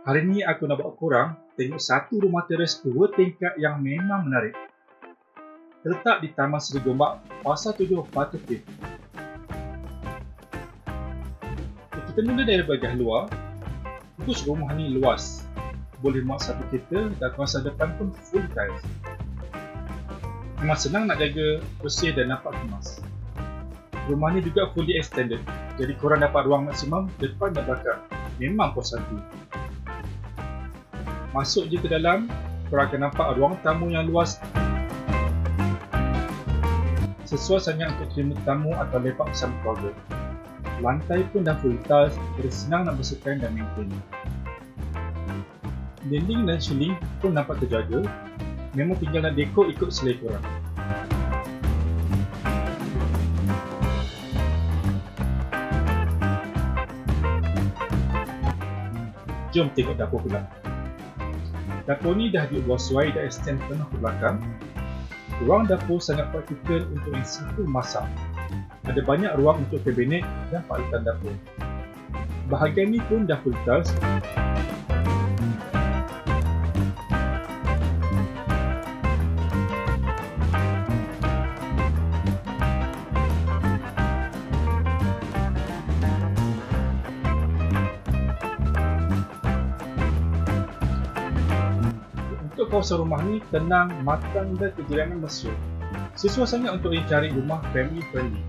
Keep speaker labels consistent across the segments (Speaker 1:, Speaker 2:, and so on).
Speaker 1: Hari ni aku nak bawa korang tengok satu rumah teres 2 tingkat yang memang menarik. Terletak di Taman Seri Gombak, Pasar 7, Batu Putih. Kita mula dari bahagian luar. Terus rumah ni luas, boleh muat satu kereta dan kawasan depan pun full tiles. Memang senang nak jaga bersih dan nampak kemas. Rumah ni juga fully extended, jadi korang dapat ruang maksimum depan dan belakang. Memang puas hati. Masuk je ke dalam, korang akan nampak ruang tamu yang luas. Sesuai sangat untuk terima tamu atau lepak bersama keluarga. Lantai pun dah full tiles, jadi senang nak bersihkan dan maintain. Dinding dan ceiling pun nampak terjaga. Memang tinggal nak dekor ikut selera korang. Jom tengok dapur pula. Dapur ni dah diubah suai dan extend penuh ke belakang. Ruang dapur sangat praktikal untuk yang satu masak. Ada banyak ruang untuk kabinet dan parutan dapur. Bahagian ni pun dah full tiles. Untuk kawasan rumah ni tenang, matang dan kejiranan mesra. Sesuai sangat untuk yang cari rumah family friendly.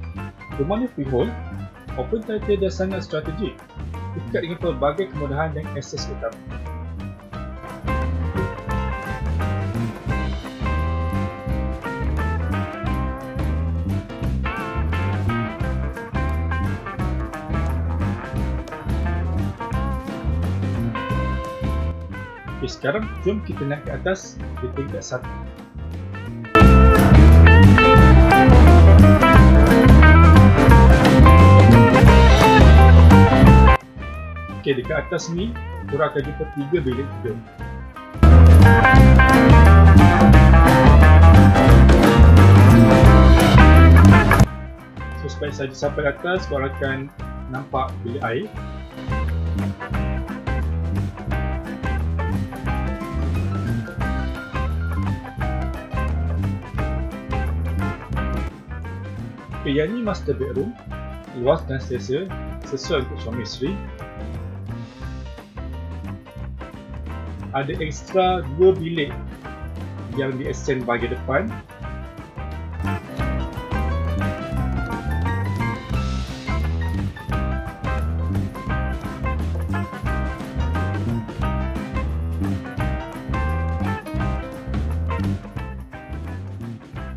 Speaker 1: Rumah ni freehold, open title dan sangat strategik, dekat dengan pelbagai kemudahan dan akses utama. Okay, sekarang jom kita naik ke atas di tingkat 1. Okay, dekat atas ni korang akan jumpa 3 bilik tidur. So supaya saja sampai atas, korang akan nampak bilik air. Okay, yang ni master bedroom, luas dan selesa, sesuai untuk suami isteri. Ada ekstra 2 bilik yang di extend bahagian depan.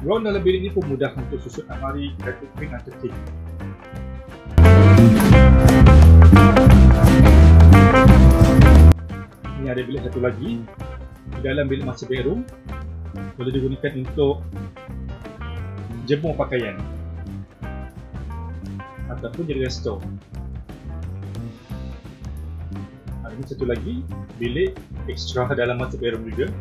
Speaker 1: Ruang dalam bilik ni pun mudah untuk susun almari, katil queen atau king. Ini ada bilik satu lagi. Di dalam bilik master bedroom boleh digunakan untuk jemur pakaian ataupun jadi resto. Ada satu lagi bilik ekstra dalam master bedroom juga.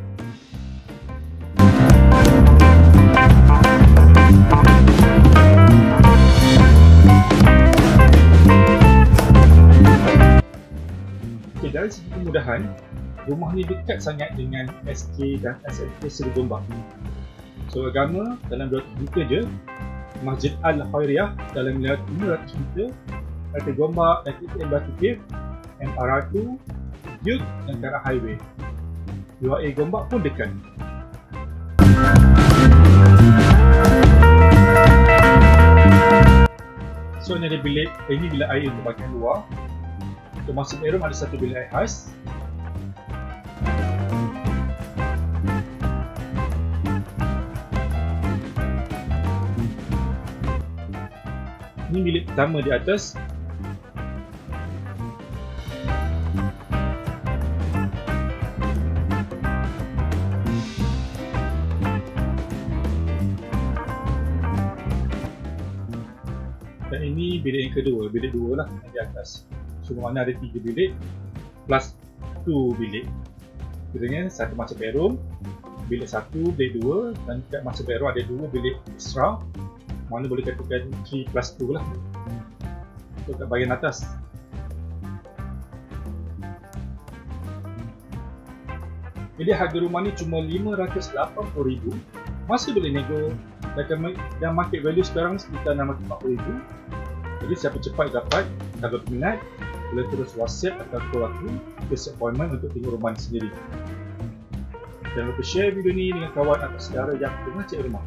Speaker 1: Dari segi kemudahan, rumah ni dekat sangat dengan SK dan SMK Seri Gombak. So agama dalam 200 meter je, Masjid Al-Khairiyah dalam 500 meter, Kata Gombak dan KTM Batu Putih, MRR2, Duke dan ke arah highway. UAE Gombak pun dekat. So ni ada bilik, ini bilik air untuk bahagian luar. Untuk masuk bedroom ada satu bilik air khas. Ini bilik pertama di atas. Dan ini bilik yang kedua, bilik 2 lah yang di atas. So mana ada 3 bilik plus 2 bilik. Kiranya satu master bedroom, bilik 1, bilik 2 dan dekat master bedroom ada 2 bilik extra. Mana boleh katakan 3 plus 2 lah. Untuk kat bahagian atas. Jadi harga rumah ni cuma RM580,000, masih boleh nego, dan market value sekarang sekitar RM640,000. Jadi siapa cepat dapat, kalau berminat boleh terus WhatsApp atau call aku ke appointment untuk tengok rumah ni sendiri. Jangan lupa share video ni dengan kawan atau saudara yang tengah cari rumah.